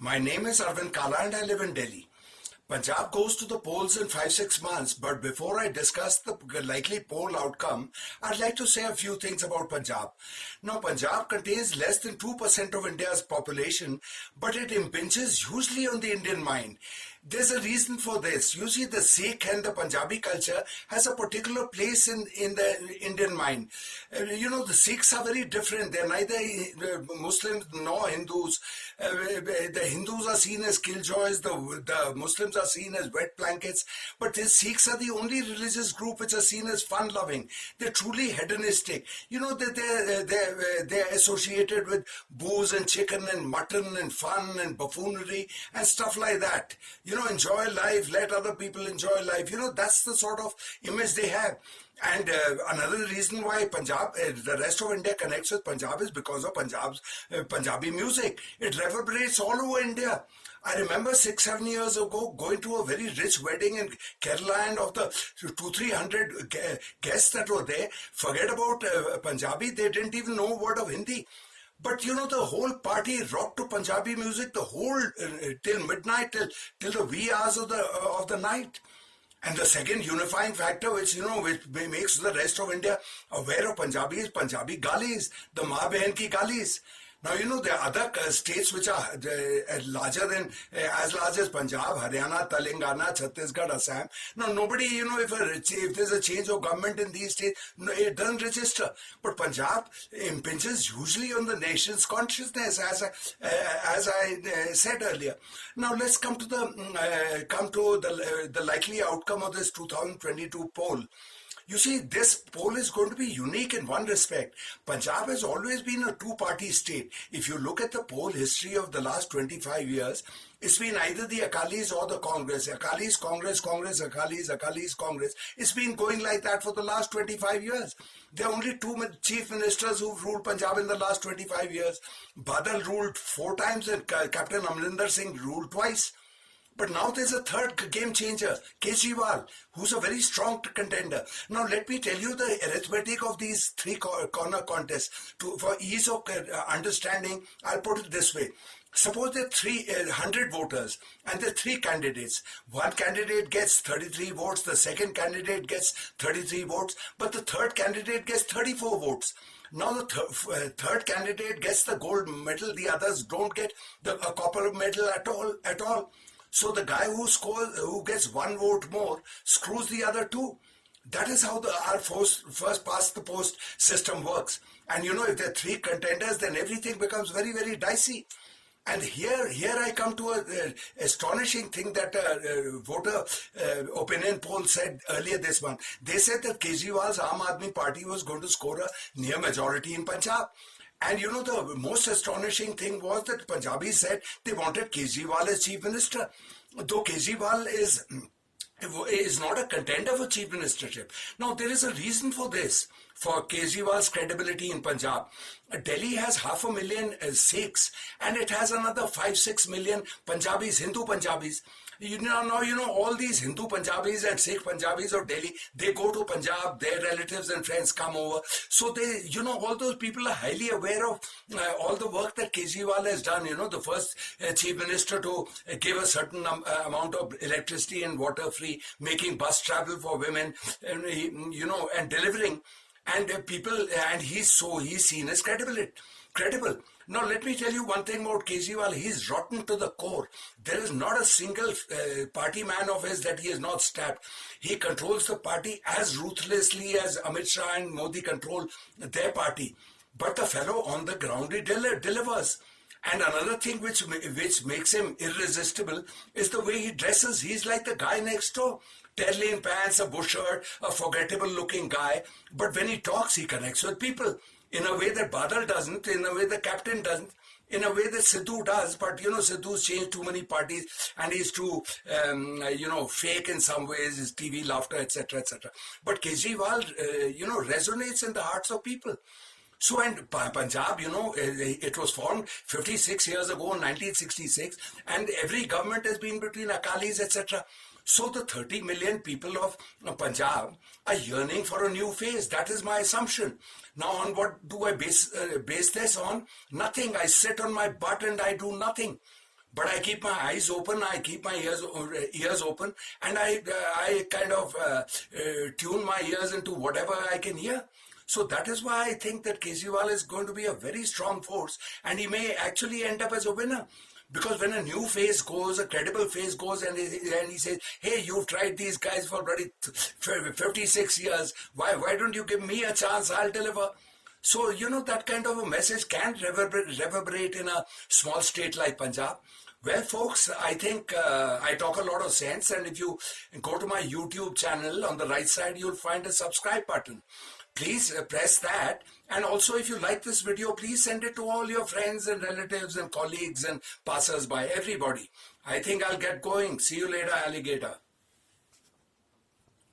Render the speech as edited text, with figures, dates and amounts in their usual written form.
My name is Arvind Kala and I live in Delhi. Punjab goes to the polls in 5-6 months, but before I discuss the likely poll outcome, I'd like to say a few things about Punjab. Now, Punjab contains less than 2% of India's population, but it impinges hugely on the Indian mind. There's a reason for this. You see, the Sikh and the Punjabi culture has a particular place in the Indian mind. The Sikhs are very different. They're neither Muslims nor Hindus. The Hindus are seen as killjoys. The Muslims are seen as wet blankets. But the Sikhs are the only religious group which are seen as fun-loving. They're truly hedonistic. They're associated with booze and chicken and mutton and fun and buffoonery and stuff like that. Enjoy life, let other people enjoy life. That's the sort of image they have. And another reason why Punjab, the rest of India connects with Punjab is because of Punjabi music. It reverberates all over India. I remember 6-7 years ago going to a very rich wedding in Kerala, and of the 200-300 guests that were there, forget about Punjabi, they didn't even know a word of Hindi. But the whole party rocked to Punjabi music the whole till midnight, till the wee hours of the night. And the second unifying factor, which makes the rest of India aware of Punjabi, is Punjabi galis, the maa behan ki galis. Now, there are other states which are larger than, as large as Punjab, Haryana, Telangana, Chhattisgarh, Assam. Now, nobody, if there's a change of government in these states, it doesn't register. But Punjab impinges hugely on the nation's consciousness, as I said earlier. Now, let's come to the likely outcome of this 2022 poll. You see, this poll is going to be unique in one respect. Punjab has always been a two-party state. If you look at the poll history of the last 25 years, it's been either the Akalis or the Congress. Akalis, Congress, Congress, Akalis, Congress. It's been going like that for the last 25 years. There are only two chief ministers who've ruled Punjab in the last 25 years. Badal ruled 4 times and Captain Amrinder Singh ruled twice. But now there's a third game changer, Kejriwal, who's a very strong contender. Now let me tell you the arithmetic of these three corner contests. For ease of understanding, I'll put it this way. Suppose there are 300 voters and there are 3 candidates. One candidate gets 33 votes, the second candidate gets 33 votes, but the third candidate gets 34 votes. Now the third candidate gets the gold medal, the others don't get a copper medal at all. So the guy who gets 1 vote more screws the other 2. That is how our first past the post system works. And if there are 3 contenders, then everything becomes very, very dicey. And here I come to an astonishing thing that a voter opinion poll said earlier this month. They said that Kejriwal's Aam Aadmi Party was going to score a near majority in Punjab. And the most astonishing thing was that Punjabis said they wanted Kejriwal as chief minister. Though Kejriwal is not a contender for chief ministership. Now, there is a reason for this, for Kejriwal's credibility in Punjab. Delhi has 500,000 Sikhs, and it has another 5-6 million Punjabis, Hindu Punjabis. All these Hindu Punjabis and Sikh Punjabis of Delhi, they go to Punjab, their relatives and friends come over. So they, all those people are highly aware of all the work that Kejriwal has done. The first chief minister to give a certain amount of electricity and water free, making bus travel for women, and delivering. And he's seen as credible. Now, let me tell you one thing about Kejriwal. He's rotten to the core. There is not a single party man of his that he has not stabbed. He controls the party as ruthlessly as Amit Shah and Modi control their party. But the fellow on the ground, he delivers. And another thing which makes him irresistible is the way he dresses. He's like the guy next door. Terlian pants, a bush shirt, a forgettable looking guy. But when he talks, he connects with people in a way that Badal doesn't, in a way the captain doesn't, in a way that Sidhu does. But, Sidhu's changed too many parties and he's too, fake in some ways, his TV laughter, etc., etc. But Kejriwal, resonates in the hearts of people. So, and Punjab, it was formed 56 years ago, in 1966, and every government has been between Akalis, etc. So the 30 million people of Punjab are yearning for a new phase. That is my assumption. Now, on what do I base this on? Nothing. I sit on my butt and I do nothing. but I keep my eyes open, I keep my ears open, and I kind of tune my ears into whatever I can hear. So that is why I think that Kejriwal is going to be a very strong force, and he may actually end up as a winner. Because when a new face goes, a credible face goes, and he says, hey, you've tried these guys for bloody 56 years, why don't you give me a chance, I'll deliver. So, that kind of a message can reverberate in a small state like Punjab. Well, folks, I think I talk a lot of sense, and if you go to my YouTube channel, on the right side, you'll find a subscribe button. Please press that. And also, if you like this video, please send it to all your friends and relatives and colleagues and passers-by, everybody. I think I'll get going. See you later, alligator.